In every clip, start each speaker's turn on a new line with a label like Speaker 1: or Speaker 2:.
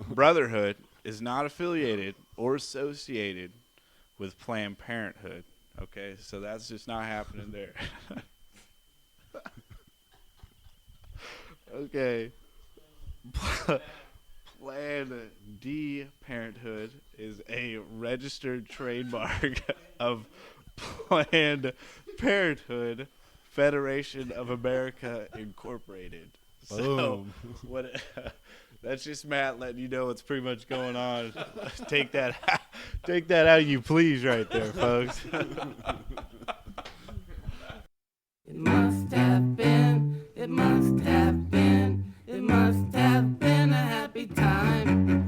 Speaker 1: Brotherhood is not affiliated or associated with Planned Parenthood. Okay, so that's just not happening there. Okay. Planned Parenthood is a registered trademark of Planned Parenthood Federation of America Incorporated. So, what? That's just Matt letting you know what's pretty much going on. Take that out, you please, right there, folks.
Speaker 2: It must have been, it must have been, it must have been a happy time.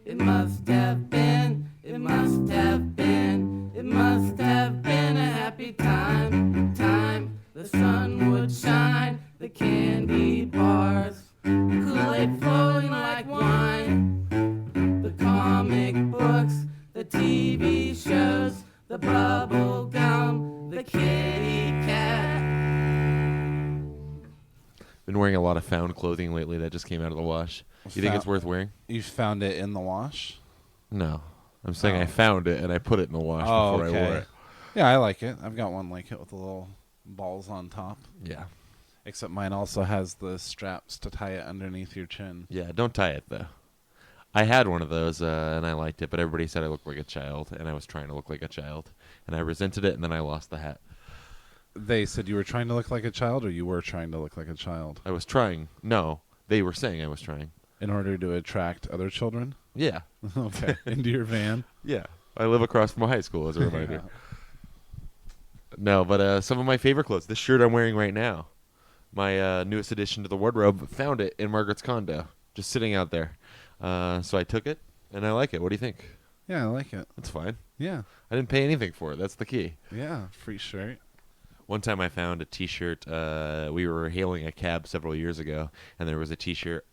Speaker 2: It must have been, it must have been, it must have been a happy time. The sun would shine, the candy bars, Kool-Aid flowing like wine, the comic books, the TV shows, the bubble gum, the kitty cat.
Speaker 3: Been wearing a lot of found clothing lately that just came out of the wash. You think it's worth wearing?
Speaker 4: You found it in the wash?
Speaker 3: No. I'm saying I found it and I put it in the wash before I wore it.
Speaker 4: Yeah, I like it. I've got one like it with the little balls on top.
Speaker 3: Yeah.
Speaker 4: Except mine also has the straps to tie it underneath your chin.
Speaker 3: Yeah, don't tie it, though. I had one of those, and I liked it, but everybody said I looked like a child, and I was trying to look like a child. And I resented it, and then I lost the hat.
Speaker 4: They said you were trying to look like a child, or you were trying to look like a child?
Speaker 3: I was trying. No, they were saying I was trying.
Speaker 4: In order to attract other children?
Speaker 3: Yeah.
Speaker 4: Okay. Into your van?
Speaker 3: Yeah. I live across from a high school, as a reminder.
Speaker 4: Yeah.
Speaker 3: No, but some of my favorite clothes. This shirt I'm wearing right now. My newest addition to the wardrobe. Found it in Margaret's condo. Just sitting out there. So I took it, and I like it. What do you think?
Speaker 4: Yeah, I like it.
Speaker 3: It's fine.
Speaker 4: Yeah.
Speaker 3: I didn't pay anything for it. That's the key.
Speaker 4: Yeah, free shirt.
Speaker 3: One time I found a T-shirt. We were hailing a cab several years ago, and there was a T-shirt.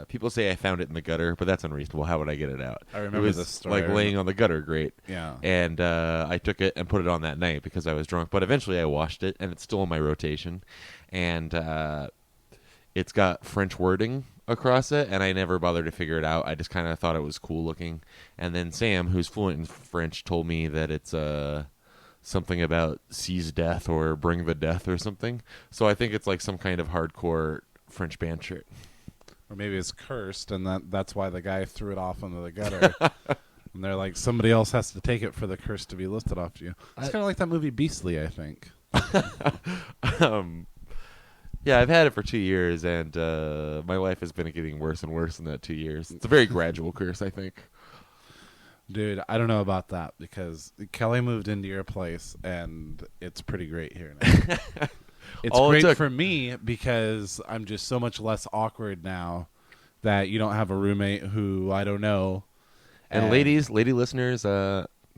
Speaker 3: People say I found it in the gutter, but that's unreasonable. How would I get it out?
Speaker 4: I remember
Speaker 3: it was
Speaker 4: this story.
Speaker 3: like laying on the gutter grate.
Speaker 4: Yeah.
Speaker 3: And I took it and put it on that night because I was drunk. But eventually I washed it, and it's still in my rotation. And it's got French wording across it, and I never bothered to figure it out. I just kind of thought it was cool looking. And then Sam, who's fluent in French, told me that it's something about seize death or bring the death or something. So I think it's like some kind of hardcore French band shirt.
Speaker 4: Or maybe it's cursed, and that's why the guy threw it off into the gutter. And they're like, somebody else has to take it for the curse to be lifted off you. It's kind of like that movie Beastly, I think.
Speaker 3: Yeah, I've had it for 2 years, and my life has been getting worse and worse in that 2 years. It's a very gradual curse, I think.
Speaker 4: Dude, I don't know about that because Kelly moved into your place, and it's pretty great here now. It's great for me because I'm just so much less awkward now that you don't have a roommate who I don't know.
Speaker 3: And lady listeners,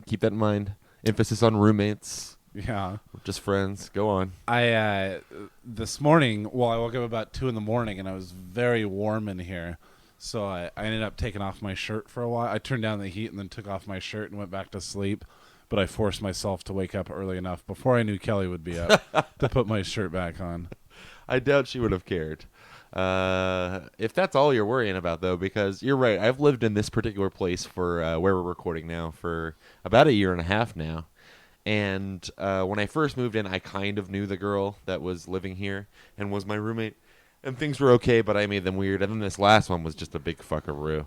Speaker 3: keep that in mind. Emphasis on roommates.
Speaker 4: Yeah.
Speaker 3: Just friends. Go on.
Speaker 4: This morning, I woke up about 2 a.m, and I was very warm in here. So I ended up taking off my shirt for a while. I turned down the heat and then took off my shirt and went back to sleep. But I forced myself to wake up early enough before I knew Kelly would be up to put my shirt back on.
Speaker 3: I doubt she would have cared. If that's all you're worrying about, though, because you're right. I've lived in this particular place for where we're recording now for about 1.5 years now. And when I first moved in, I kind of knew the girl that was living here and was my roommate. And things were okay, but I made them weird. And then this last one was just a big fuckaroo.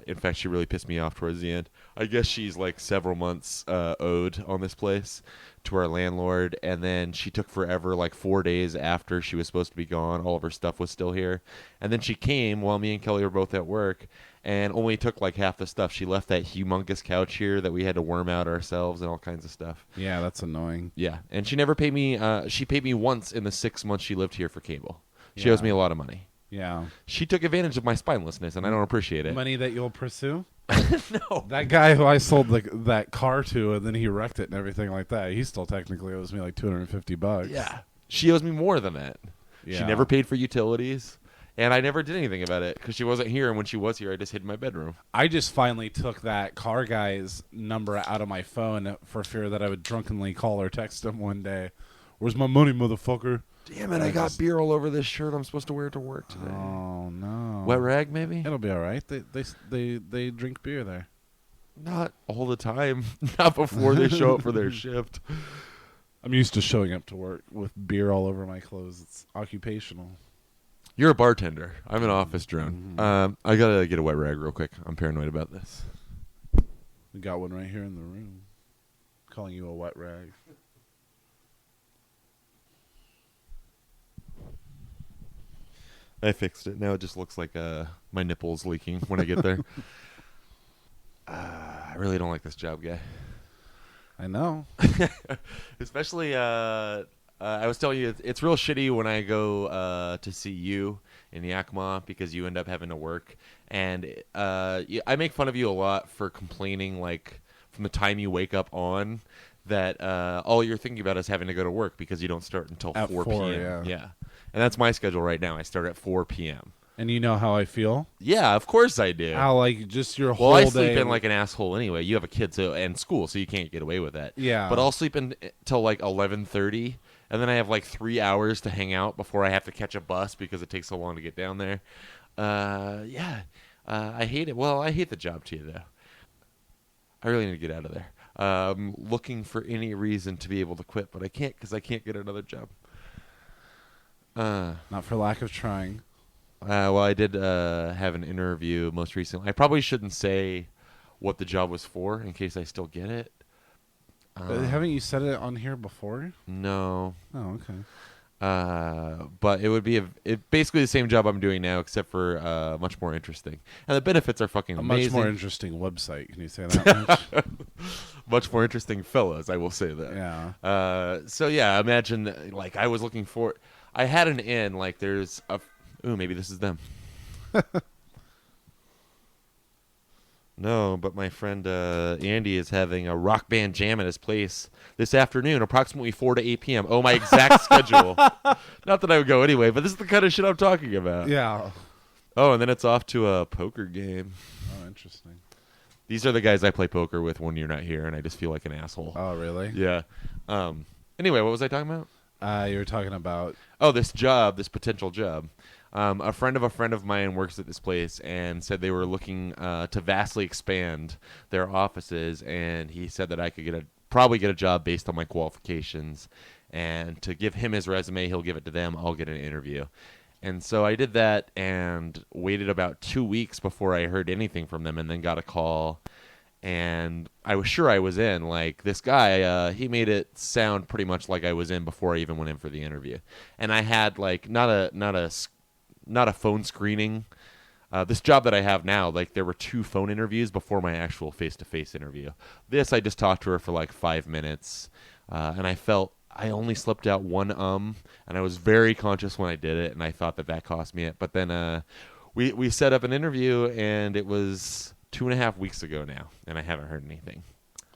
Speaker 3: In fact, she really pissed me off towards the end. I guess she's like several months owed on this place to our landlord. And then she took forever, like 4 days after she was supposed to be gone. All of her stuff was still here. And then she came while me and Kelly were both at work and only took like half the stuff. She left that humongous couch here that we had to worm out ourselves and all kinds of stuff.
Speaker 4: Yeah, that's annoying.
Speaker 3: Yeah. And she never paid me. She paid me once in the 6 months she lived here for cable. She owes me a lot of money.
Speaker 4: Yeah.
Speaker 3: She took advantage of my spinelessness, and I don't appreciate it.
Speaker 4: Money that you'll pursue?
Speaker 3: No.
Speaker 4: That guy who I sold that car to, and then he wrecked it and everything like that, he still technically owes me like $250.
Speaker 3: Yeah. She owes me more than that. Yeah. She never paid for utilities, and I never did anything about it because she wasn't here, and when she was here, I just hid in my bedroom.
Speaker 4: I just finally took that car guy's number out of my phone for fear that I would drunkenly call or text him one day. Where's my money, motherfucker?
Speaker 3: Damn it! I got beer all over this shirt. I'm supposed to wear it to work today.
Speaker 4: Oh no.
Speaker 3: Wet rag, maybe?
Speaker 4: It'll be all right. They drink beer there.
Speaker 3: Not all the time. Not before they show up for their shift.
Speaker 4: I'm used to showing up to work with beer all over my clothes. It's occupational.
Speaker 3: You're a bartender. I'm an office drone. I gotta get a wet rag real quick. I'm paranoid about this.
Speaker 4: We got one right here in the room. Calling you a wet rag.
Speaker 3: I fixed it. Now it just looks like my nipple's leaking when I get there. I really don't like this job, guy.
Speaker 4: I know.
Speaker 3: Especially, I was telling you, it's real shitty when I go to see you in Yakima because you end up having to work. And I make fun of you a lot for complaining, like, from the time you wake up on that all you're thinking about is having to go to work because you don't start until
Speaker 4: At
Speaker 3: 4
Speaker 4: 4,
Speaker 3: p.m.
Speaker 4: yeah.
Speaker 3: And that's my schedule right now. I start at 4 p.m.
Speaker 4: And you know how I feel?
Speaker 3: Yeah, of course I do.
Speaker 4: How, like, just your whole
Speaker 3: Well, I
Speaker 4: day.
Speaker 3: sleep in like an asshole anyway. You have a kid and school, so you can't get away with that.
Speaker 4: Yeah.
Speaker 3: But I'll sleep until like 11:30, and then I have like 3 hours to hang out before I have to catch a bus because it takes so long to get down there. I hate it. Well, I hate the job too, though. I really need to get out of there. Looking for any reason to be able to quit, but I can't because I can't get another job.
Speaker 4: Not for lack of trying.
Speaker 3: Well, I did have an interview most recently. I probably shouldn't say what the job was for in case I still get it.
Speaker 4: Haven't you said it on here before?
Speaker 3: No.
Speaker 4: Oh, okay.
Speaker 3: But it would be basically the same job I'm doing now, except for much more interesting. And the benefits are fucking
Speaker 4: A
Speaker 3: amazing.
Speaker 4: much more interesting website. Can you say that much?
Speaker 3: Much more interesting fellas, I will say that.
Speaker 4: Yeah.
Speaker 3: So yeah, imagine like I was looking for. I had an in like there's a. Ooh, maybe this is them. No, but my friend Andy is having a rock band jam at his place this afternoon, approximately 4 to 8 p.m. Oh, my exact schedule. Not that I would go anyway, but this is the kind of shit I'm talking about.
Speaker 4: Yeah.
Speaker 3: Oh, and then it's off to a poker game.
Speaker 4: Oh, interesting.
Speaker 3: These are the guys I play poker with when you're not here, and I just feel like an asshole.
Speaker 4: Oh, really?
Speaker 3: Yeah. Anyway, what was I talking about?
Speaker 4: You were talking about...
Speaker 3: Oh, this potential job. A friend of mine works at this place and said they were looking to vastly expand their offices, and he said that I could probably get a job based on my qualifications, and to give him his resume, he'll give it to them, I'll get an interview. And so I did that and waited about 2 weeks before I heard anything from them, and then got a call, and I was sure I was in. Like, this guy, he made it sound pretty much like I was in before I even went in for the interview. And I had, like, not a phone screening. This job that I have now, like, there were 2 phone interviews before my actual face-to-face interview. This, I just talked to her for like 5 minutes, and I felt I only slipped out one and I was very conscious when I did it, and I thought that cost me it. But then we set up an interview, and it was 2.5 weeks ago now, and I haven't heard anything.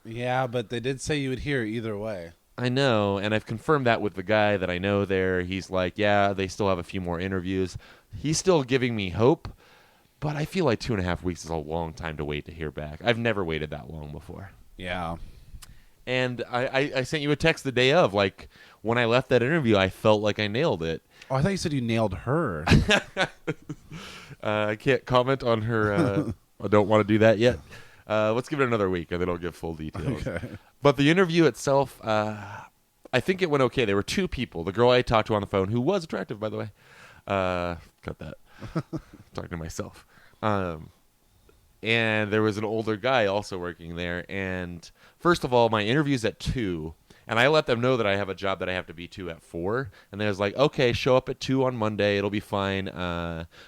Speaker 4: Yeah, but they did say you would hear either way.
Speaker 3: I know, and I've confirmed that with the guy that I know there. He's like, yeah, they still have a few more interviews. He's still giving me hope, but I feel like 2.5 weeks is a long time to wait to hear back. I've never waited that long before.
Speaker 4: Yeah.
Speaker 3: And I sent you a text the day of. Like, when I left that interview, I felt like I nailed it.
Speaker 4: Oh, I thought you said you nailed her.
Speaker 3: I can't comment on her. I don't want to do that yet. Let's give it another week, and then I'll give full details. Okay. But the interview itself, I think it went okay. There were 2 people. The girl I talked to on the phone, who was attractive, by the way. Cut that. Talking to myself. And there was an older guy also working there. And first of all, my interview's at 2. And I let them know that I have a job that I have to be to at 4. And they was like, okay, show up at 2 on Monday. It'll be fine.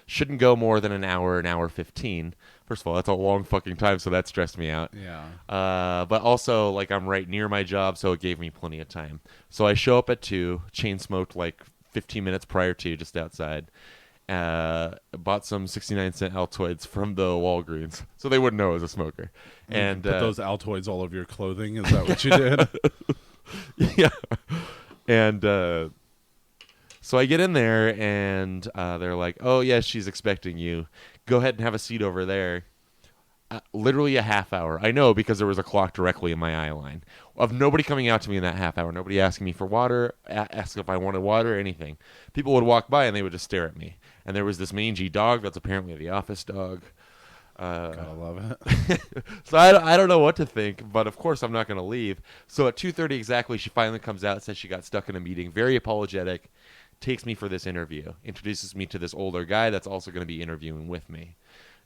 Speaker 3: Shouldn't go more than an hour 15. First of all, that's a long fucking time, so that stressed me out.
Speaker 4: Yeah.
Speaker 3: But also, like, I'm right near my job, so it gave me plenty of time. So I show up at 2, chain smoked like 15 minutes prior to, just outside. Bought some 69-cent Altoids from the Walgreens, so they wouldn't know I was a smoker. And
Speaker 4: put those Altoids all over your clothing? Is that what you did?
Speaker 3: Yeah. And so I get in there, and they're like, oh, yeah, she's expecting you. Go ahead and have a seat over there. literally a half hour. I know because there was a clock directly in my eye line of nobody coming out to me in that half hour. Nobody asking me for water, asking if I wanted water or anything. People would walk by and they would just stare at me. And there was this mangy dog that's apparently the office dog.
Speaker 4: Gotta love it.
Speaker 3: So I don't know what to think, but of course I'm not going to leave. So at 2:30 exactly, she finally comes out, says she got stuck in a meeting, very apologetic, takes me for this interview, introduces me to this older guy that's also going to be interviewing with me.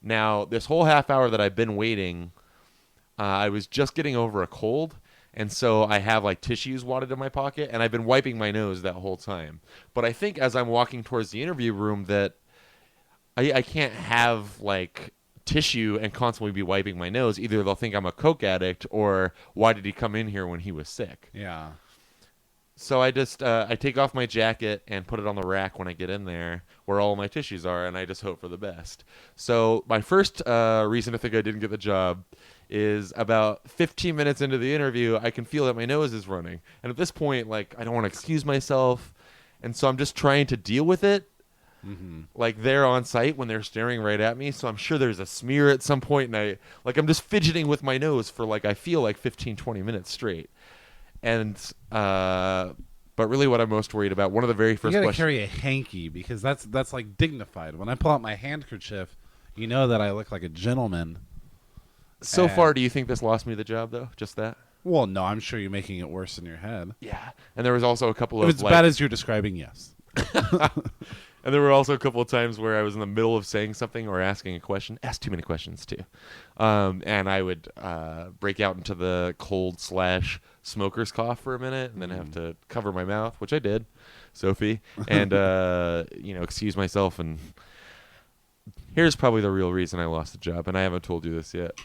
Speaker 3: Now, this whole half hour that I've been waiting, I was just getting over a cold, and so I have like tissues wadded in my pocket, and I've been wiping my nose that whole time. But I think as I'm walking towards the interview room that I can't have like tissue and constantly be wiping my nose. Either they'll think I'm a coke addict, or why did he come in here when he was sick?
Speaker 4: Yeah.
Speaker 3: So I just I take off my jacket and put it on the rack when I get in there where all my tissues are, and I just hope for the best. So my first reason to think I didn't get the job is about 15 minutes into the interview, I can feel that my nose is running. And at this point, like, I don't want to excuse myself, and so I'm just trying to deal with it.
Speaker 4: Mm-hmm.
Speaker 3: Like they're on site when they're staring right at me, so I'm sure there's a smear at some point, and I'm just fidgeting with my nose for like I feel like 15-20 minutes straight. And but really what I'm most worried about, one of the very first
Speaker 4: you gotta
Speaker 3: questions,
Speaker 4: carry a hanky because that's like dignified. When I pull out my handkerchief, you know that I look like a gentleman.
Speaker 3: so far, do you think this lost me the job though? Just that?
Speaker 4: Well, no, I'm sure you're making it worse in your head.
Speaker 3: Yeah. And there was also a couple
Speaker 4: If
Speaker 3: of
Speaker 4: it's as bad as you're describing, yes.
Speaker 3: And there were also a couple of times where I was in the middle of saying something or asking a question. Asked too many questions, too. And I would break out into the cold/smoker's cough for a minute and then have to cover my mouth, which I did, Sophie, and, excuse myself. And here's probably the real reason I lost the job, and I haven't told you this yet.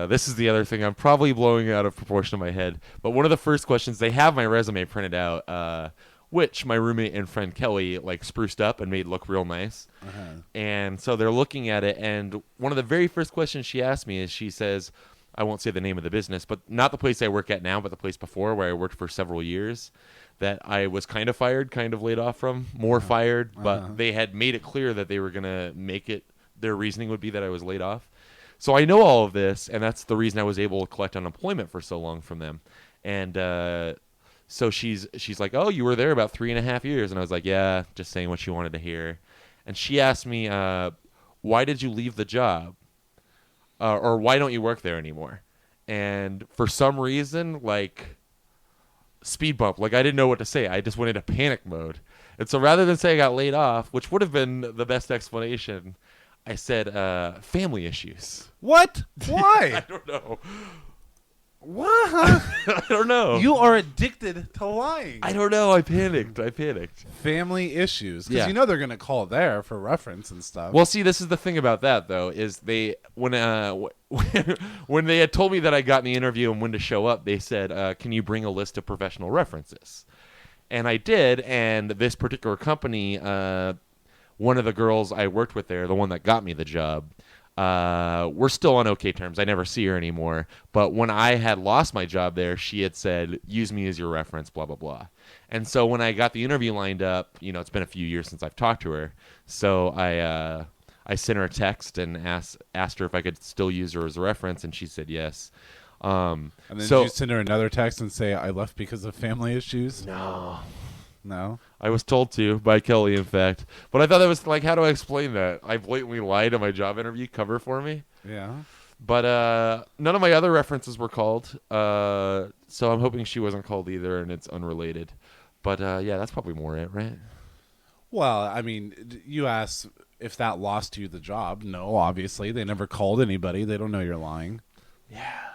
Speaker 3: This is the other thing I'm probably blowing out of proportion in my head. But one of the first questions, they have my resume printed out, which my roommate and friend Kelly like spruced up and made look real nice. And so they're looking at it, and one of the very first questions she asked me is, she says, I won't say the name of the business, but not the place I work at now, but the place before where I worked for several years, that I was kind of fired, kind of laid off from, more fired, but they had made it clear that they were going to make it, their reasoning would be that I was laid off. So I know all of this, and that's the reason I was able to collect unemployment for so long from them. And so she's like, oh, you were there about 3.5 years. And I was like, yeah, just saying what she wanted to hear. And she asked me, why did you leave the job? Or why don't you work there anymore? And for some reason, like, speed bump. Like, I didn't know what to say. I just went into panic mode. And so rather than say I got laid off, which would have been the best explanation, I said family issues.
Speaker 4: What? Why?
Speaker 3: I don't know.
Speaker 4: What?
Speaker 3: I don't know.
Speaker 4: You are addicted to lying.
Speaker 3: I don't know. I panicked.
Speaker 4: Family issues. Because
Speaker 3: Yeah.
Speaker 4: you know they're going to call there for reference and stuff.
Speaker 3: Well, see, this is the thing about that, though, is they when when they had told me that I got in the interview and when to show up, they said, can you bring a list of professional references? And I did, and this particular company, one of the girls I worked with there, the one that got me the job, we're still on okay terms. I never see her anymore. But when I had lost my job there, she had said, use me as your reference, blah, blah, blah. And so when I got the interview lined up, it's been a few years since I've talked to her. So I sent her a text and asked her if I could still use her as a reference, and she said yes.
Speaker 4: And then did you send her another text and say, I left because of family issues? No?
Speaker 3: I was told to by Kelly, in fact. But I thought that was like, how do I explain that? I blatantly lied on my job interview cover for me.
Speaker 4: Yeah.
Speaker 3: But none of my other references were called. So I'm hoping she wasn't called either, and it's unrelated. But yeah, that's probably more it, right?
Speaker 4: Well, I mean, you asked if that lost you the job. No, obviously. They never called anybody. They don't know you're lying.
Speaker 3: Yeah.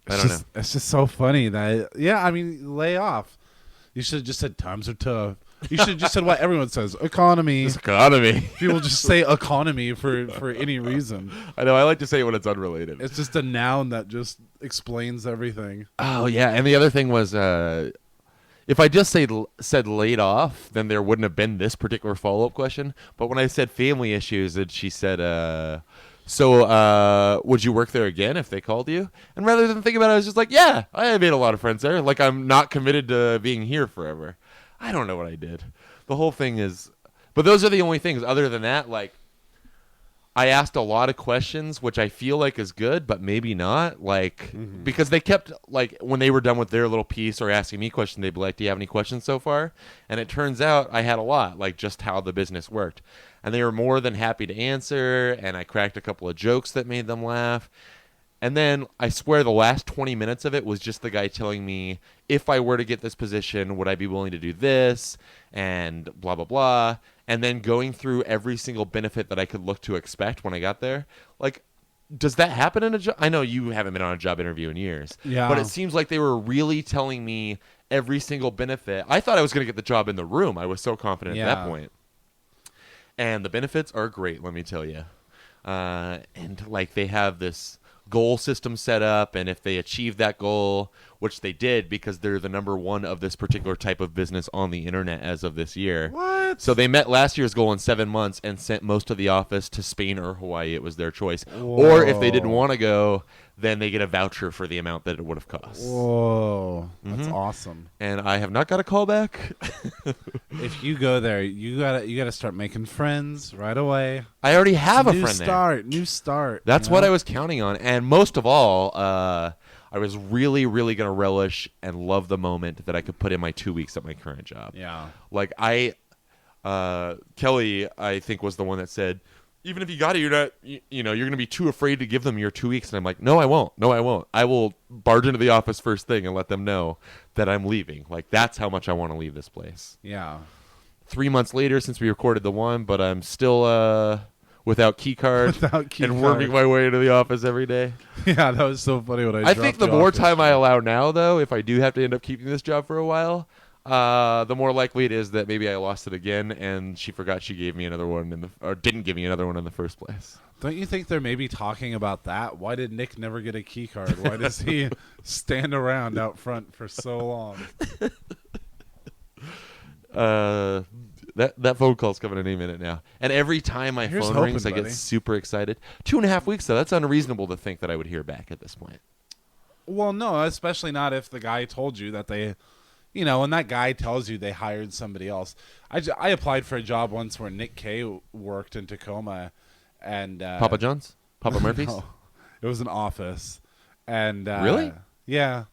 Speaker 3: I don't know.
Speaker 4: It's just so funny that, yeah, I mean, lay off. You should have just said times are tough. You should have just said what everyone says, economy.
Speaker 3: It's economy.
Speaker 4: People just say economy for any reason.
Speaker 3: I know. I like to say it when it's unrelated.
Speaker 4: It's just a noun that just explains everything.
Speaker 3: Oh, yeah. And the other thing was, if I just said laid off, then there wouldn't have been this particular follow-up question. But when I said family issues, and she said, so would you work there again if they called you? And rather than think about it, I was just like, yeah, I made a lot of friends there. Like, I'm not committed to being here forever. I don't know what I did. The whole thing is, but those are the only things. Other than that, like, I asked a lot of questions, which I feel like is good, but maybe not. Like, because they kept, like, when they were done with their little piece or asking me questions, they'd be like, do you have any questions so far? And it turns out I had a lot, like, just how the business worked. And they were more than happy to answer, and I cracked a couple of jokes that made them laugh. And then I swear the last 20 minutes of it was just the guy telling me, if I were to get this position, would I be willing to do this? And blah, blah, blah. And then going through every single benefit that I could look to expect when I got there. Like, does that happen in a job? I know you haven't been on a job interview in years.
Speaker 4: Yeah.
Speaker 3: But it seems like they were really telling me every single benefit. I thought I was going to get the job in the room. I was so confident at that point. And the benefits are great, let me tell you. And, like, they have this goal system set up, and if they achieve that goal, which they did because they're the number one of this particular type of business on the internet as of this year.
Speaker 4: What?
Speaker 3: So they met last year's goal in 7 months and sent most of the office to Spain or Hawaii. It was their choice.
Speaker 4: Whoa.
Speaker 3: Or if they didn't want to go, then they get a voucher for the amount that it would have cost.
Speaker 4: Whoa, that's awesome.
Speaker 3: And I have not got a call back.
Speaker 4: If you go there, you gotta start making friends right away.
Speaker 3: I already have a
Speaker 4: New
Speaker 3: friend there.
Speaker 4: New start.
Speaker 3: That's
Speaker 4: you
Speaker 3: what
Speaker 4: know?
Speaker 3: I was counting on. And most of all, I was really, really going to relish and love the moment that I could put in my 2 weeks at my current job.
Speaker 4: Yeah.
Speaker 3: Like, Kelly, I think, was the one that said, even if you got it, you're not, you're going to be too afraid to give them your 2 weeks. And I'm like, no, I won't. No, I won't. I will barge into the office first thing and let them know that I'm leaving. Like, that's how much I want to leave this place.
Speaker 4: Yeah.
Speaker 3: 3 months later since we recorded the one, but I'm still without key card and working my way into the office every day.
Speaker 4: Yeah, that was so funny when I
Speaker 3: think the more time I allow now, though, if I do have to end up keeping this job for a while, the more likely it is that maybe I lost it again and she forgot she gave me another one or didn't give me another one in the first place.
Speaker 4: Don't you think they're maybe talking about that? Why did Nick never get a key card? Why does he stand around out front for so long?
Speaker 3: That phone call's coming any minute now. And every time my
Speaker 4: Here's
Speaker 3: phone
Speaker 4: hoping,
Speaker 3: rings, I
Speaker 4: buddy.
Speaker 3: get super excited. 2.5 weeks, though. That's unreasonable to think that I would hear back at this point.
Speaker 4: Well, no, especially not if the guy told you that they, when that guy tells you they hired somebody else. I applied for a job once where Nick K worked in Tacoma, and
Speaker 3: Papa John's? Papa Murphy's?
Speaker 4: No, it was an office, and
Speaker 3: Really?
Speaker 4: Yeah.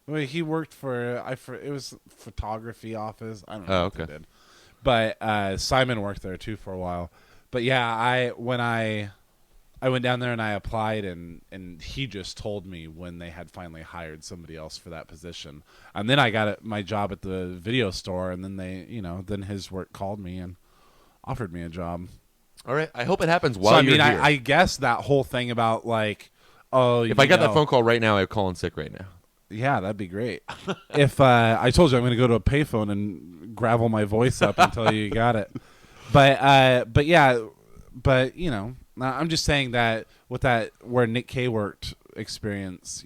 Speaker 4: Well, he worked for it was photography office. I don't know.
Speaker 3: Oh,
Speaker 4: what they
Speaker 3: okay.
Speaker 4: did. But Simon worked there too for a while. But yeah, when I went down there and I applied, and he just told me when they had finally hired somebody else for that position. And then I got my job at the video store, and then then his work called me and offered me a job.
Speaker 3: All right. I hope it happens while
Speaker 4: So
Speaker 3: you're here.
Speaker 4: I guess that whole thing about like,
Speaker 3: if I got that phone call right now, I'd call in sick right now.
Speaker 4: Yeah, that'd be great. If I told you I'm going to go to a payphone and gravel my voice up until you got it. But I'm just saying that with that where Nick K worked experience,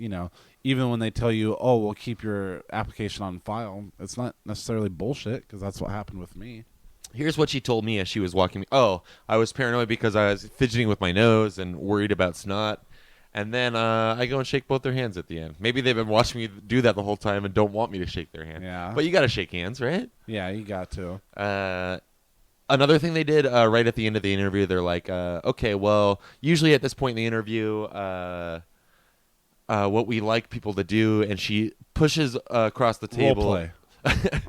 Speaker 4: even when they tell you, oh, we'll keep your application on file, it's not necessarily bullshit because that's what happened with me.
Speaker 3: Here's what she told me as she was walking me. Oh, I was paranoid because I was fidgeting with my nose and worried about snot. And then I go and shake both their hands at the end. Maybe they've been watching me do that the whole time and don't want me to shake their hand.
Speaker 4: Yeah.
Speaker 3: But you got to shake hands, right?
Speaker 4: Yeah, you got to.
Speaker 3: Another thing they did right at the end of the interview, they're like, okay, well, usually at this point in the interview, what we like people to do, and she pushes across the table
Speaker 4: Role play.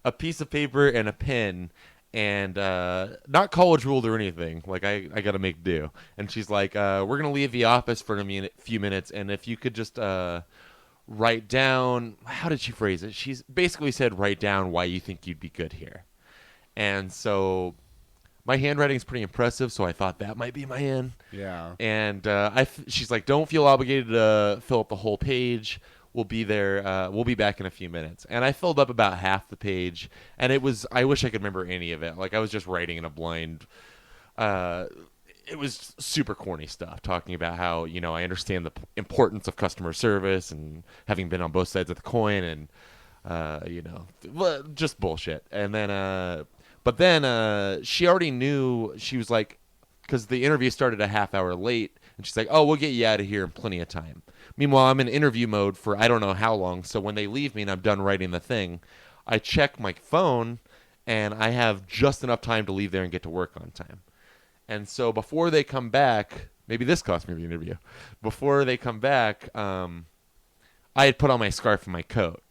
Speaker 3: a piece of paper and a pen. And not college ruled or anything. Like, I got to make do. And she's like, we're going to leave the office for a few minutes. And if you could just write down, how did she phrase it? She's basically said, write down why you think you'd be good here. And so my handwriting's pretty impressive, so I thought that might be my in.
Speaker 4: Yeah.
Speaker 3: And she's like, don't feel obligated to fill up the whole page. We'll be there. We'll be back in a few minutes. And I filled up about half the page, and I wish I could remember any of it. Like, I was just writing in a blind. It was super corny stuff, talking about how, I understand the importance of customer service and having been on both sides of the coin and, just bullshit. And then, but then she already knew. She was like, because the interview started a half hour late, and she's like, oh, we'll get you out of here in plenty of time. Meanwhile, I'm in interview mode for I don't know how long, so when they leave me and I'm done writing the thing, I check my phone, and I have just enough time to leave there and get to work on time. And so before they come back, maybe this cost me the interview. Before they come back, I had put on my scarf and my coat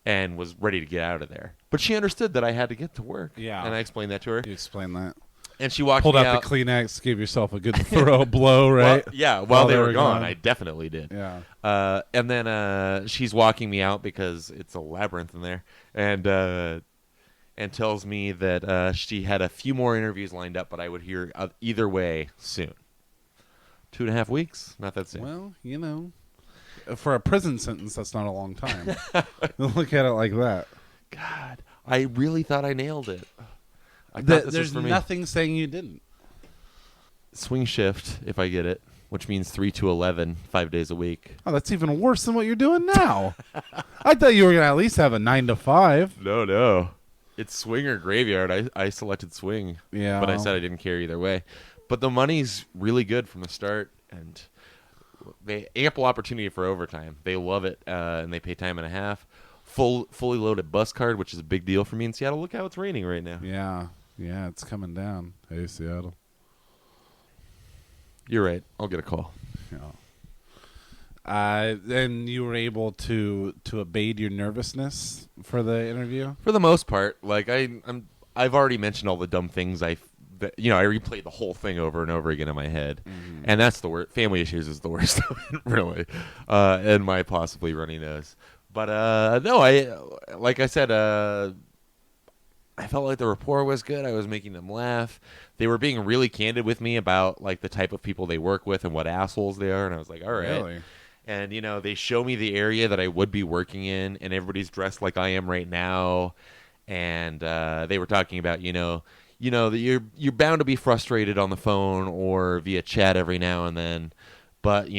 Speaker 3: and was ready to get out of there. But she understood that I had to get to work.
Speaker 4: Yeah.
Speaker 3: And I explained that to her.
Speaker 4: You explain that.
Speaker 3: And she walked
Speaker 4: Pulled
Speaker 3: me
Speaker 4: out
Speaker 3: out.
Speaker 4: the Kleenex, gave yourself a good blow, right?
Speaker 3: While they were gone, I definitely did.
Speaker 4: Yeah.
Speaker 3: And then she's walking me out because it's a labyrinth in there, and tells me that she had a few more interviews lined up, but I would hear either way soon. 2.5 weeks, not that soon.
Speaker 4: Well, for a prison sentence, that's not a long time. Look at it like that.
Speaker 3: God, I really thought I nailed it. I thought this was
Speaker 4: There's
Speaker 3: for me.
Speaker 4: nothing saying you didn't.
Speaker 3: Swing shift, if I get it, which means 3 to 11, 5 days a week.
Speaker 4: Oh, that's even worse than what you're doing now. I thought you were going to at least have a 9 to 5.
Speaker 3: No. It's swing or graveyard. I selected swing.
Speaker 4: Yeah.
Speaker 3: But I said I didn't care either way. But the money's really good from the start, and they ample opportunity for overtime. They love it, and they pay time and a half. Fully loaded bus card, which is a big deal for me in Seattle. Look how it's raining right now.
Speaker 4: Yeah, it's coming down. Hey, Seattle.
Speaker 3: You're right. I'll get a call.
Speaker 4: Yeah. Then you were able to abate your nervousness for the interview?
Speaker 3: For the most part, like I've already mentioned all the dumb things I replayed the whole thing over and over again in my head, and that's the worst. Family issues is the worst of it, really, and my possibly runny nose. But no, like I said, I felt like the rapport was good. I was making them laugh. They were being really candid with me about like the type of people they work with and what assholes they are, and I was like, all right.
Speaker 4: Really?
Speaker 3: And they show me the area that I would be working in, and everybody's dressed like I am right now, and they were talking about that you're bound to be frustrated on the phone or via chat every now and then, but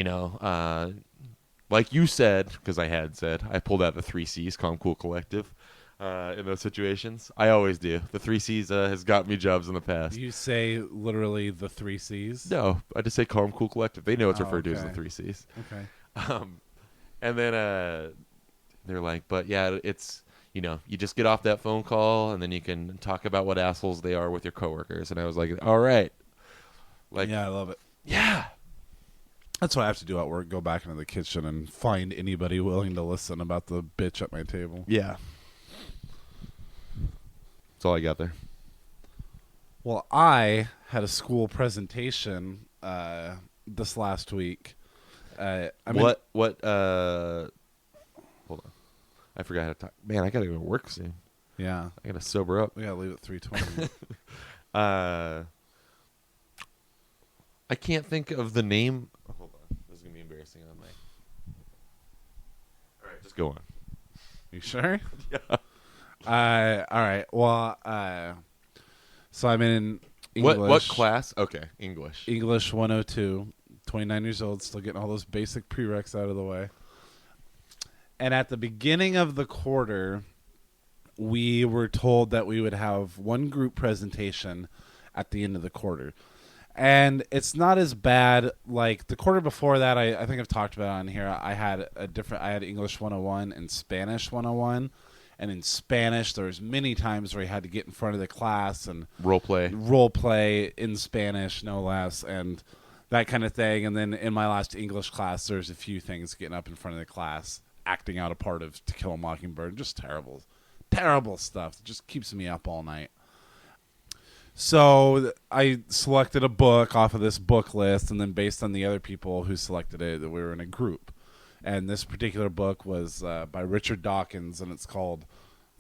Speaker 3: like you said, because I had said, I pulled out the 3 C's, calm, cool, collective, in those situations. I always do. The 3 C's has got me jobs in the past.
Speaker 4: You say literally the 3 C's?
Speaker 3: No, I just say calm, cool, collective. They know it's referred to as the
Speaker 4: okay.
Speaker 3: 3 C's.
Speaker 4: Okay.
Speaker 3: And then they're like, but yeah, it's, you just get off that phone call and then you can talk about what assholes they are with your coworkers. And I was like, all right. Like,
Speaker 4: yeah, I love it.
Speaker 3: Yeah.
Speaker 4: That's what I have to do at work, go back into the kitchen and find anybody willing to listen about the bitch at my table.
Speaker 3: Yeah. That's all I got there.
Speaker 4: Well, I had a school presentation this last week.
Speaker 3: Hold on. I forgot how to talk. Man, I got to go to work soon.
Speaker 4: Yeah.
Speaker 3: I got to sober up.
Speaker 4: We got to leave at 3:20.
Speaker 3: I can't think of the name. Oh, hold on. This is going to be embarrassing on my... All right, just go on.
Speaker 4: You sure?
Speaker 3: Yeah.
Speaker 4: All right. Well, so I'm in English.
Speaker 3: What class? Okay, English.
Speaker 4: English 102. 29 years old, still getting all those basic prereqs out of the way. And at the beginning of the quarter, we were told that we would have one group presentation at the end of the quarter. And it's not as bad. Like the quarter before that, I think I've talked about it on here. I had English 101 and Spanish 101. And in Spanish, there was many times where you had to get in front of the class and
Speaker 3: role play
Speaker 4: in Spanish, no less, and that kind of thing. And then in my last English class, there's a few things getting up in front of the class, acting out a part of To Kill a Mockingbird. Just terrible stuff. It just keeps me up all night. So I selected a book off of this book list, and then based on the other people who selected it, we were in a group. And this particular book was by Richard Dawkins, and it's called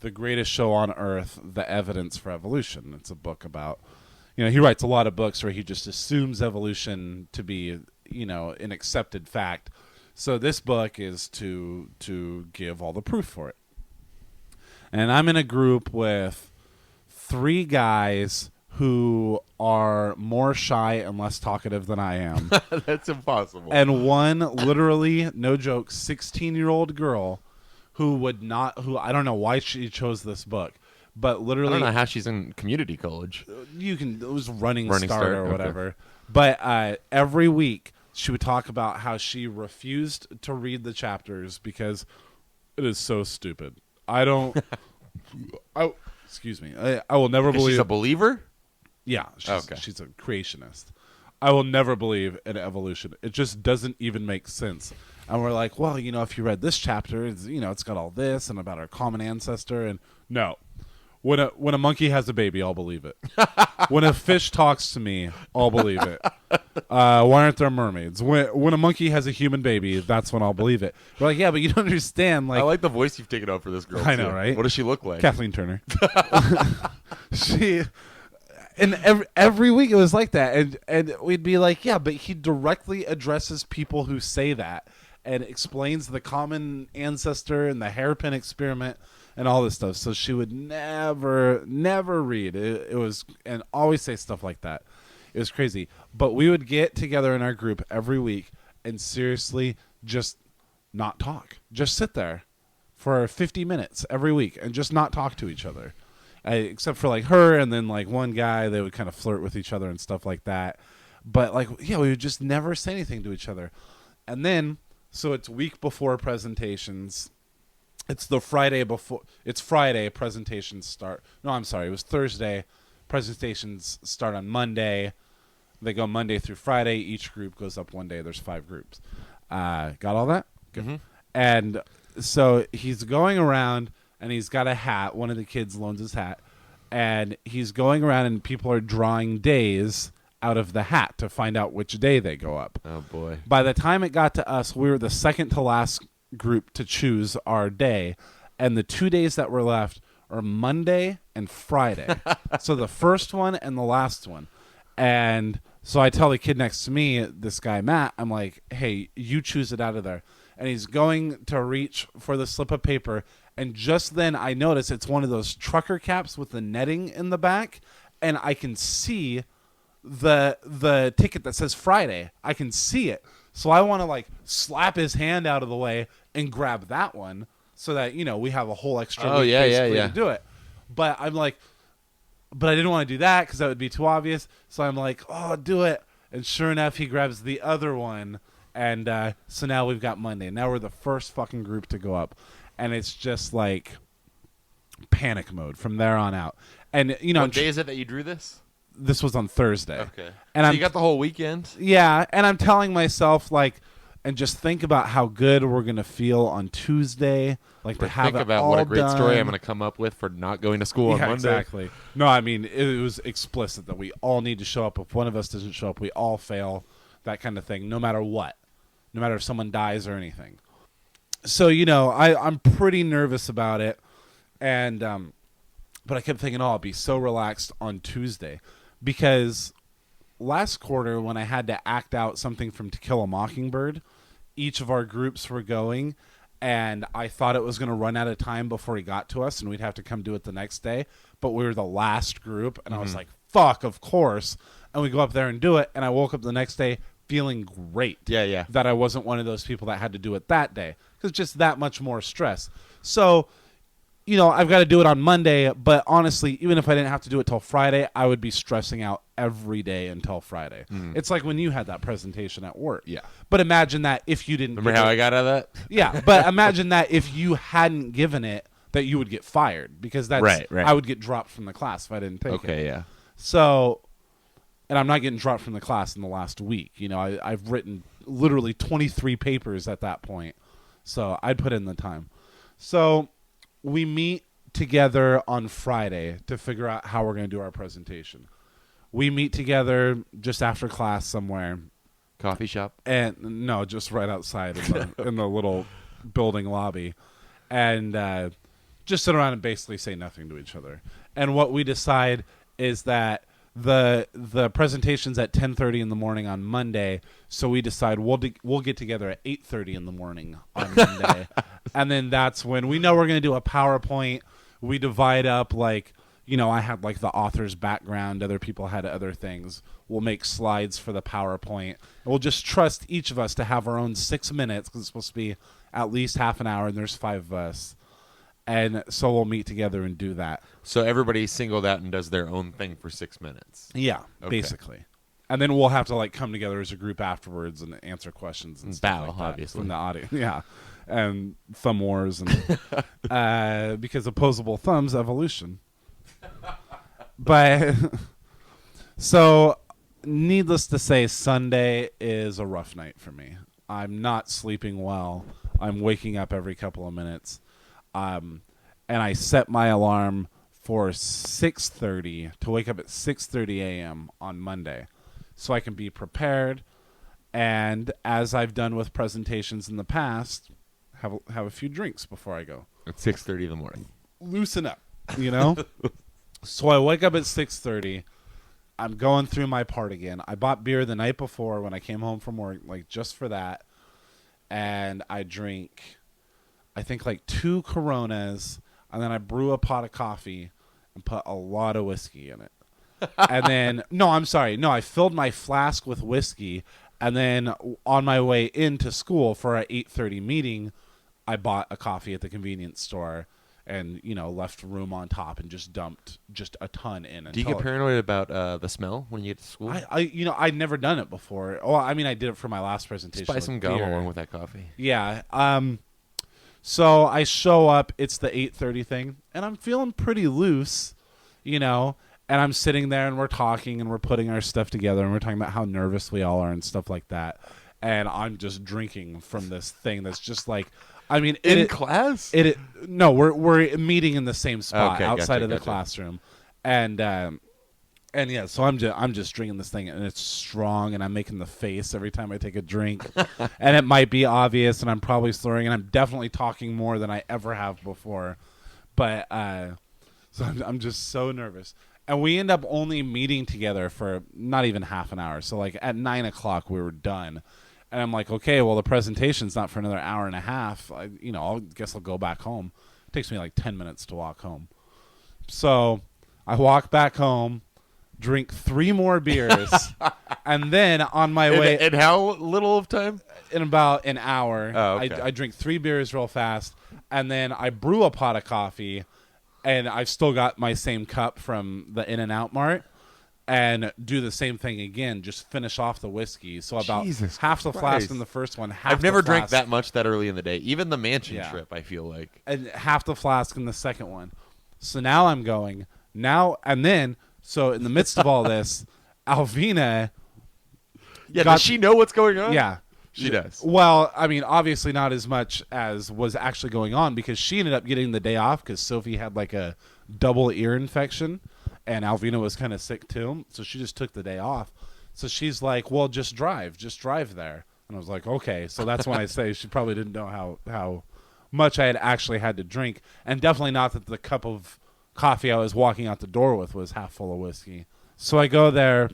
Speaker 4: The Greatest Show on Earth, The Evidence for Evolution. It's a book about, he writes a lot of books where he just assumes evolution to be, an accepted fact. So this book is to give all the proof for it. And I'm in a group with 3 guys who are more shy and less talkative than I am.
Speaker 3: That's impossible.
Speaker 4: And one, literally, no joke, 16-year-old girl who I don't know why she chose this book, but literally...
Speaker 3: I don't know how she's in community college.
Speaker 4: It was running start or whatever.
Speaker 3: Okay.
Speaker 4: But every week, she would talk about how she refused to read the chapters because it is so stupid. Excuse me. I will never believe...
Speaker 3: She's a believer?
Speaker 4: Yeah,
Speaker 3: Okay.
Speaker 4: she's a creationist. I will never believe in evolution. It just doesn't even make sense. And we're like, well, if you read this chapter, it's got all this and about our common ancestor. And no, when a monkey has a baby, I'll believe it. When a fish talks to me, I'll believe it. Why aren't there mermaids? When a monkey has a human baby, that's when I'll believe it. We're like, yeah, but you don't understand.
Speaker 3: I like the voice you've taken on for this girl.
Speaker 4: I know,
Speaker 3: too.
Speaker 4: right?
Speaker 3: What does she look like?
Speaker 4: Kathleen Turner. And every week it was like that, and we'd be like, yeah, but he directly addresses people who say that and explains the common ancestor and the hairpin experiment and all this stuff. So she would never read it was, and always say stuff like that. It was crazy. But we would get together in our group every week and seriously just not talk, just sit there for 50 minutes every week and just not talk to each other. Except for like her and then like one guy, they would kind of flirt with each other and stuff like that. But like, yeah, we would just never say anything to each other. And then, so it's week before presentations. It's the Friday before. It's Friday, presentations start. No, I'm sorry. It was Thursday. Presentations start on Monday. They go Monday through Friday. Each group goes up one day. There's 5 groups. Got all that? Good.
Speaker 3: Mm-hmm.
Speaker 4: And so he's going around. And he's got a hat. One of the kids loans his hat. And he's going around and people are drawing days out of the hat to find out which day they go up.
Speaker 3: Oh, boy.
Speaker 4: By the time it got to us, we were the second to last group to choose our day. And the 2 days that were left are Monday and Friday. So the first one and the last one. And so I tell the kid next to me, this guy, Matt, I'm like, hey, you choose it out of there. And he's going to reach for the slip of paper. And just then I notice it's one of those trucker caps with the netting in the back. And I can see the ticket that says Friday. I can see it. So I want to like slap his hand out of the way and grab that one so that, we have a whole extra week basically to do it. But I'm like, but I didn't want to do that because that would be too obvious. So I'm like, oh, do it. And sure enough, he grabs the other one. And so now we've got Monday. Now we're the first fucking group to go up. And it's just like panic mode from there on out. And,
Speaker 3: What day is it that you drew this?
Speaker 4: This was on Thursday.
Speaker 3: Okay.
Speaker 4: And
Speaker 3: so you got the whole weekend?
Speaker 4: Yeah. And I'm telling myself, like, and just think about how good we're going to feel on Tuesday. Like, to have
Speaker 3: think
Speaker 4: it
Speaker 3: about
Speaker 4: all
Speaker 3: what a great
Speaker 4: done.
Speaker 3: story I'm going to come up with for not going to school on Monday.
Speaker 4: Exactly. No, I mean, it was explicit that we all need to show up. If one of us doesn't show up, we all fail. That kind of thing, no matter what. No matter if someone dies or anything. So, I'm pretty nervous about it. And, but I kept thinking, I'll be so relaxed on Tuesday. Because last quarter, when I had to act out something from To Kill a Mockingbird, each of our groups were going. And I thought it was going to run out of time before he got to us. And we'd have to come do it the next day. But we were the last group. And I was like, fuck, of course. And we go up there and do it. And I woke up the next day feeling great.
Speaker 3: Yeah.
Speaker 4: That I wasn't one of those people that had to do it that day. Because just that much more stress. So, I've got to do it on Monday. But honestly, even if I didn't have to do it till Friday, I would be stressing out every day until Friday. It's like when you had that presentation at work.
Speaker 3: Yeah.
Speaker 4: But imagine that if you didn't.
Speaker 3: Remember how I got out of that?
Speaker 4: Yeah. But imagine that if you hadn't given it, that you would get fired. Because that's
Speaker 3: Right.
Speaker 4: I would get dropped from the class if I didn't take it.
Speaker 3: Okay, yeah.
Speaker 4: So, and I'm not getting dropped from the class in the last week. I've written literally 23 papers at that point. So I'd put in the time. So we meet together on Friday to figure out how we're going to do our presentation. We meet together just after class somewhere.
Speaker 3: Coffee shop?
Speaker 4: And no, just right outside in the little building lobby. And just sit around and basically say nothing to each other. And what we decide is that the presentation's at 10:30 in the morning on Monday, so we decide we'll get together at 8:30 in the morning on Monday. And then that's when we know we're going to do a PowerPoint. We divide up, like, I had like the author's background, other people had other things. We'll make slides for the PowerPoint. And we'll just trust each of us to have our own 6 minutes, because it's supposed to be at least half an hour, and there's 5 of us. And so we'll meet together and do that.
Speaker 3: So everybody singled out and does their own thing for 6 minutes.
Speaker 4: Yeah, basically. And then we'll have to like come together as a group afterwards and answer questions and stuff
Speaker 3: battle,
Speaker 4: like that
Speaker 3: obviously,
Speaker 4: from the audience. Yeah, and thumb wars and because opposable thumbs evolution. But So, needless to say, Sunday is a rough night for me. I'm not sleeping well. I'm waking up every couple of minutes. And I set my alarm for 6:30 to wake up at 6:30 a.m. on Monday so I can be prepared. And as I've done with presentations in the past, have a few drinks before I go.
Speaker 3: At 6:30 in the morning.
Speaker 4: Loosen up, you know? So I wake up at 6:30. I'm going through my part again. I bought beer the night before when I came home from work, like just for that. And I drink, I think, like 2 Coronas, and then I brew a pot of coffee and put a lot of whiskey in it. And then, no, I'm sorry. No, I filled my flask with whiskey, and then on my way into school for an 8:30 meeting, I bought a coffee at the convenience store and, left room on top and just dumped just a ton in.
Speaker 3: Do you get paranoid about the smell when you get to school?
Speaker 4: I'd never done it before. Well, I mean, I did it for my last presentation.
Speaker 3: Spice some gum along with that coffee.
Speaker 4: Yeah. So I show up. It's the 8:30 thing, and I'm feeling pretty loose, And I'm sitting there, and we're talking, and we're putting our stuff together, and we're talking about how nervous we all are and stuff like that. And I'm just drinking from this thing that's just like, I mean,
Speaker 3: in class?
Speaker 4: No, we're meeting in the same spot outside of the
Speaker 3: gotcha.
Speaker 4: classroom, and yeah, so I'm just drinking this thing, and it's strong, and I'm making the face every time I take a drink, and it might be obvious, and I'm probably slurring, and I'm definitely talking more than I ever have before, but so I'm just so nervous. And we end up only meeting together for not even half an hour. So like at 9:00 we were done. And I'm like, okay, well the presentation's not for another hour and a half. I guess I'll go back home. It takes me like 10 minutes to walk home. So I walk back home, drink 3 more beers, and then on my way...
Speaker 3: In how little of time?
Speaker 4: In about an hour.
Speaker 3: Oh, okay.
Speaker 4: I drink 3 beers real fast, and then I brew a pot of coffee. And I've still got my same cup from the In-N-Out Mart, and do the same thing again. Just finish off the whiskey. So about
Speaker 3: Jesus
Speaker 4: half the
Speaker 3: Christ.
Speaker 4: flask in the first one.
Speaker 3: I've never drank that much that early in the day. Even the mansion trip, I feel like.
Speaker 4: And half the flask in the second one. So now I'm going. So in the midst of all this, Alvina.
Speaker 3: Yeah, does she know what's going on?
Speaker 4: Yeah.
Speaker 3: She does.
Speaker 4: Well, I mean, obviously not as much as was actually going on, because she ended up getting the day off because Sophie had like a double ear infection, and Alvina was kind of sick too. So she just took the day off. So she's like, well, just drive there. And I was like, okay. So that's when I say she probably didn't know how much I had actually had to drink. And definitely not that the cup of coffee I was walking out the door with was half full of whiskey. So I go there,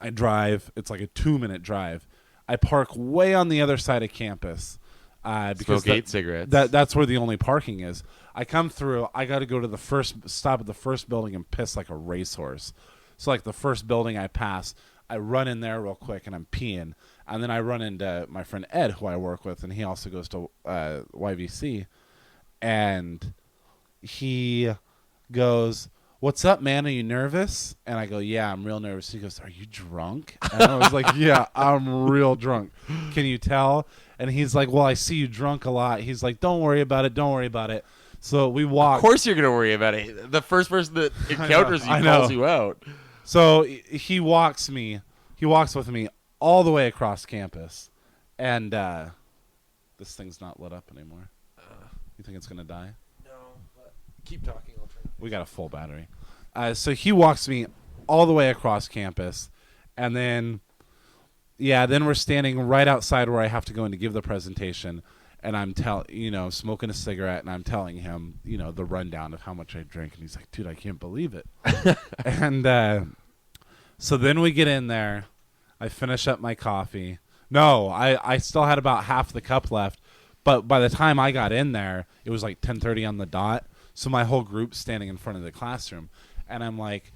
Speaker 4: I drive. It's like a 2-minute drive. I park way on the other side of campus because
Speaker 3: smoke 8 cigarettes.
Speaker 4: That's where the only parking is. I come through. I got to go to the first stop at the first building and piss like a racehorse. So like the first building I pass, I run in there real quick and I'm peeing, and then I run into my friend Ed, who I work with, and he also goes to YVC, and he goes, "What's up, man? Are you nervous?" And I go, "Yeah, I'm real nervous." He goes, "Are you drunk?" And I was like, "Yeah, I'm real drunk. Can you tell?" And he's like, "Well, I see you drunk a lot." He's like, "Don't worry about it. Don't worry about it." So we walk.
Speaker 3: Of course you're going to worry about it. The first person that encounters you calls you out.
Speaker 4: So he walks with me all the way across campus. And this thing's not lit up anymore. You think it's going to die?
Speaker 3: No, but keep talking. I'll try.
Speaker 4: We got a full battery. So he walks me all the way across campus, and then we're standing right outside where I have to go in to give the presentation, and I'm smoking a cigarette, and I'm telling him, the rundown of how much I drink, and he's like, "Dude, I can't believe it." And so then we get in there, I finish up my coffee. No, I still had about half the cup left, but by the time I got in there, it was like 10:30 on the dot. So my whole group's standing in front of the classroom, and I'm like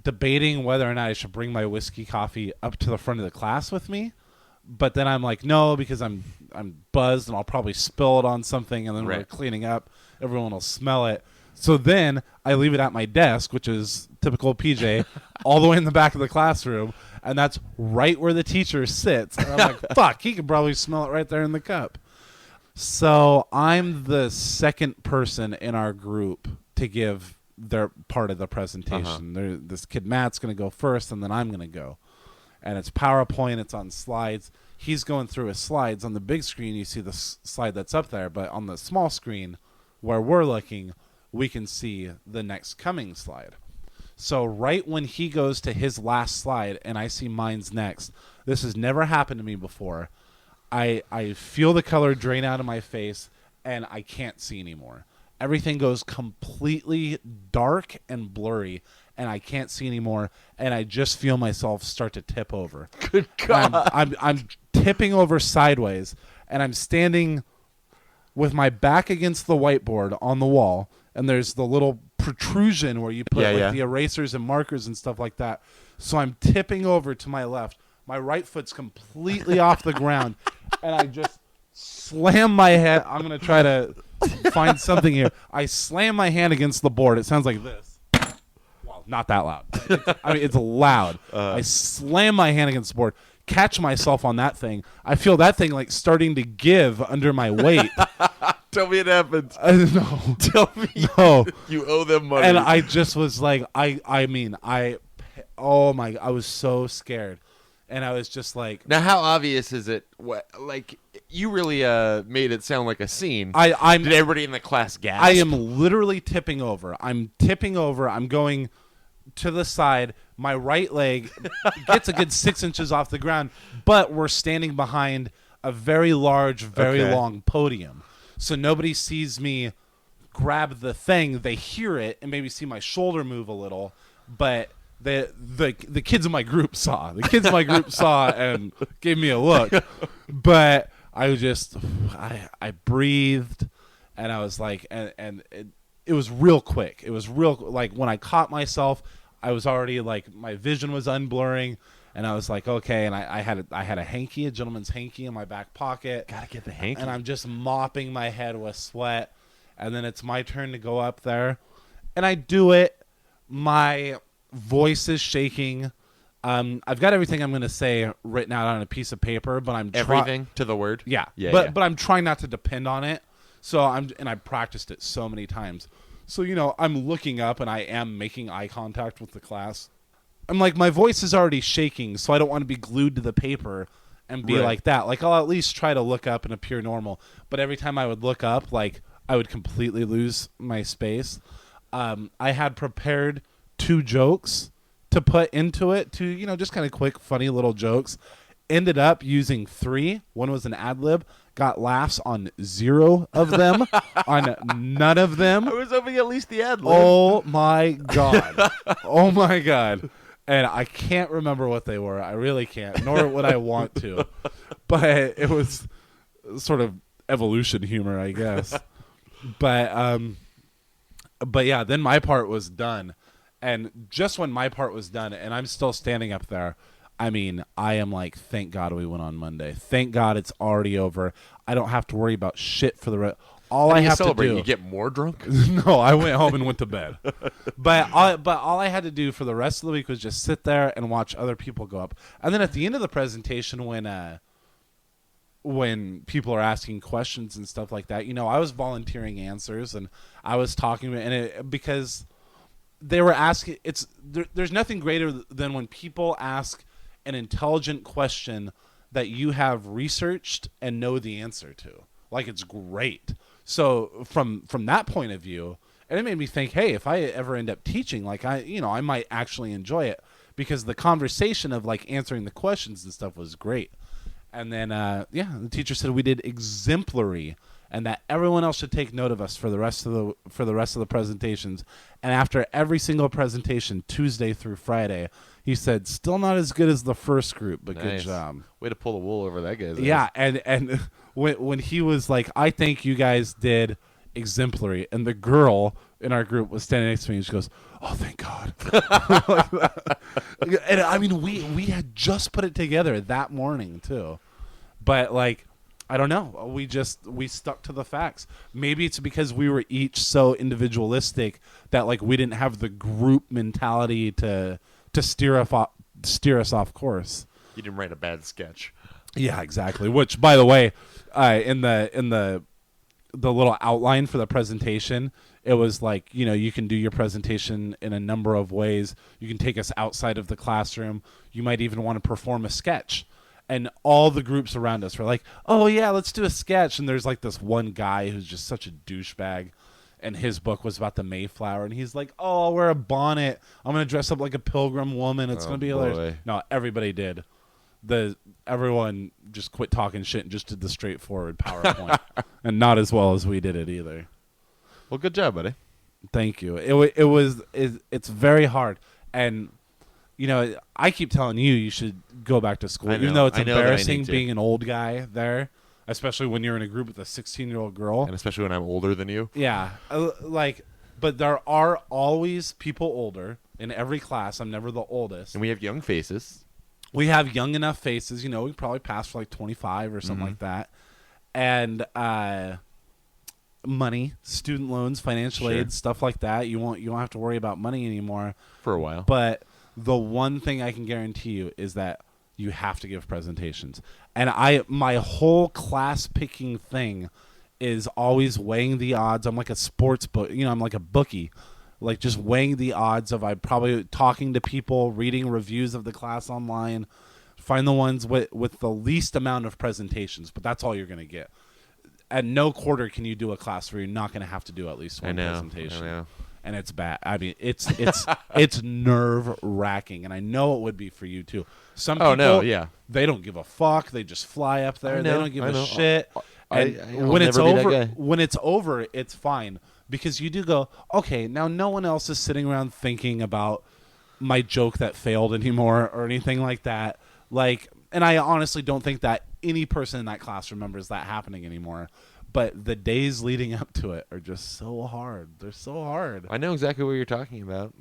Speaker 4: debating whether or not I should bring my whiskey coffee up to the front of the class with me. But then I'm like, no, because I'm buzzed and I'll probably spill it on something, and then when we're cleaning up, everyone will smell it. So then I leave it at my desk, which is typical PJ, all the way in the back of the classroom, and that's right where the teacher sits. And I'm like, fuck, he could probably smell it right there in the cup. So I'm the second person in our group to give their part of the presentation. This kid Matt's going to go first, and then I'm going to go. And it's PowerPoint. It's on slides. He's going through his slides. On the big screen, you see the slide that's up there. But on the small screen where we're looking, we can see the next coming slide. So right when he goes to his last slide and I see mine's next, this has never happened to me before. I feel the color drain out of my face, and I can't see anymore. Everything goes completely dark and blurry, and I can't see anymore, and I just feel myself start to tip over.
Speaker 3: Good God.
Speaker 4: I'm tipping over sideways, and I'm standing with my back against the whiteboard on the wall, and there's the little protrusion where you put the erasers and markers and stuff like that. So I'm tipping over to my left. My right foot's completely off the ground, and I just slam my head. I'm going to try to find something here. I slam my hand against the board. It sounds like this. Well, not that loud. It's loud. I slam my hand against the board, catch myself on that thing. I feel that thing like starting to give under my weight.
Speaker 3: Tell me it happened.
Speaker 4: No.
Speaker 3: Tell me.
Speaker 4: No.
Speaker 3: You owe them money.
Speaker 4: And I just was like, I was so scared. And I was just like,
Speaker 3: now, how obvious is it? What, like, you really made it sound like a scene.
Speaker 4: Did
Speaker 3: everybody in the class gasp?
Speaker 4: I am literally tipping over. I'm tipping over. I'm going to the side. My right leg gets a good 6 inches off the ground, but we're standing behind a very large, very long podium. So nobody sees me grab the thing. They hear it and maybe see my shoulder move a little, but the kids in my group saw. The kids in my group saw and gave me a look. But I breathed, and I was like, and it was real quick. It was real, like, when I caught myself, I was already, like, my vision was unblurring, and I was like, okay. And I had a hanky, a gentleman's hanky in my back pocket.
Speaker 3: Gotta get the hanky.
Speaker 4: And I'm just mopping my head with sweat. And then it's my turn to go up there, and I do it. My voice is shaking. I've got everything I'm going to say written out on a piece of paper, but I'm
Speaker 3: everything to the word.
Speaker 4: Yeah. But I'm trying not to depend on it. So I practiced it so many times. So, I'm looking up and I am making eye contact with the class. I'm like, my voice is already shaking, so I don't want to be glued to the paper and be like that. Like, I'll at least try to look up and appear normal. But every time I would look up, like, I would completely lose my space. I had prepared 2 jokes to put into it, just kind of quick, funny little jokes. Ended up using 3. One was an ad lib. Got laughs on 0 of them, on none of them.
Speaker 3: I was hoping at least the ad lib.
Speaker 4: Oh my God. Oh my God. And I can't remember what they were. I really can't, nor would I want to. But it was sort of evolution humor, I guess. But yeah, then my part was done. And just when my part was done, and I'm still standing up there, I am like, thank God we went on Monday. Thank God it's already over. I don't have to worry about shit for the rest. All I have to do.
Speaker 3: You get more drunk?
Speaker 4: No, I went home and went to bed. But all I had to do for the rest of the week was just sit there and watch other people go up. And then at the end of the presentation, when people are asking questions and stuff like that, I was volunteering answers and I was talking, because they were asking. There's nothing greater than when people ask an intelligent question that you have researched and know the answer to. Like, it's great. So from that point of view, and it made me think, hey, if I ever end up teaching, like, I might actually enjoy it, because the conversation of, like, answering the questions and stuff was great. And then the teacher said we did exemplary, and that everyone else should take note of us for the rest of the presentations. And after every single presentation, Tuesday through Friday, he said, still not as good as the first group, but good job.
Speaker 3: Way to pull the wool over that guy's eyes.
Speaker 4: Yeah, and when he was like, I think you guys did exemplary, and the girl in our group was standing next to me, and she goes, oh, thank God. And we had just put it together that morning too. But, like, I don't know. We stuck to the facts. Maybe it's because we were each so individualistic that, like, we didn't have the group mentality to steer us off course.
Speaker 3: You didn't write a bad sketch.
Speaker 4: Yeah, exactly. Which, by the way, in the little outline for the presentation, It was like, you can do your presentation in a number of ways. You can take us outside of the classroom. You might even want to perform a sketch. And all the groups around us were like, oh, yeah, let's do a sketch. And there's like this one guy who's just such a douchebag. And his book was about the Mayflower. And he's like, oh, I'll wear a bonnet. I'm going to dress up like a pilgrim woman. It's going to be hilarious. No, everybody did. Everyone just quit talking shit and just did the straightforward PowerPoint. And not as well as we did it either.
Speaker 3: Well, good job, buddy.
Speaker 4: Thank you. It's very hard. And, I keep telling you should go back to school. Even though it's embarrassing being an old guy there. Especially when you're in a group with a 16-year-old girl.
Speaker 3: And especially when I'm older than you.
Speaker 4: Yeah. But there are always people older in every class. I'm never the oldest.
Speaker 3: And we have young faces.
Speaker 4: We have young enough faces. We probably pass for like 25 or something like that. And money, student loans, financial aid, stuff like that. You won't have to worry about money anymore.
Speaker 3: For a while.
Speaker 4: But the one thing I can guarantee you is that you have to give presentations. And my whole class picking thing is always weighing the odds. I'm like a sports book, I'm like a bookie, like just weighing the odds of I probably talking to people, reading reviews of the class online, find the ones with the least amount of presentations, but that's all you're going to get. At no quarter can you do a class where you're not going to have to do at least one presentation.
Speaker 3: I know.
Speaker 4: And it's bad. I mean, it's it's nerve wracking, and I know it would be for you too. Some people, they don't give a fuck. They just fly up there. They don't give a shit. And when it's over, it's fine because you do go, okay. Now no one else is sitting around thinking about my joke that failed anymore or anything like that. And I honestly don't think that any person in that class remembers that happening anymore. But the days leading up to it are just so hard. They're so hard.
Speaker 3: I know exactly what you're talking about.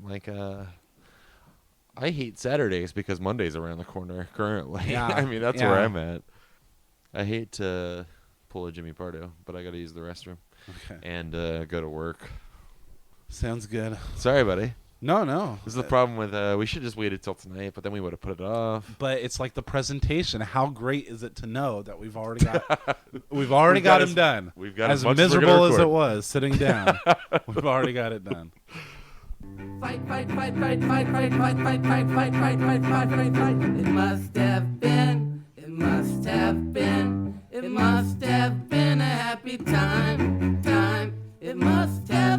Speaker 3: I hate Saturdays because Monday's around the corner currently.
Speaker 4: Yeah.
Speaker 3: I mean, that's where I'm at. I hate to pull a Jimmy Pardo, but I got to use the restroom and go to work.
Speaker 4: Sounds good.
Speaker 3: Sorry, buddy.
Speaker 4: No.
Speaker 3: This is the problem with we should just waited till tonight, but then we would have put it off.
Speaker 4: But it's like the presentation. How great is it to know that we've already got him done?
Speaker 3: We've got
Speaker 4: as miserable as it was sitting down. We've already got it done.
Speaker 2: Fight. It must have been a happy time. It must have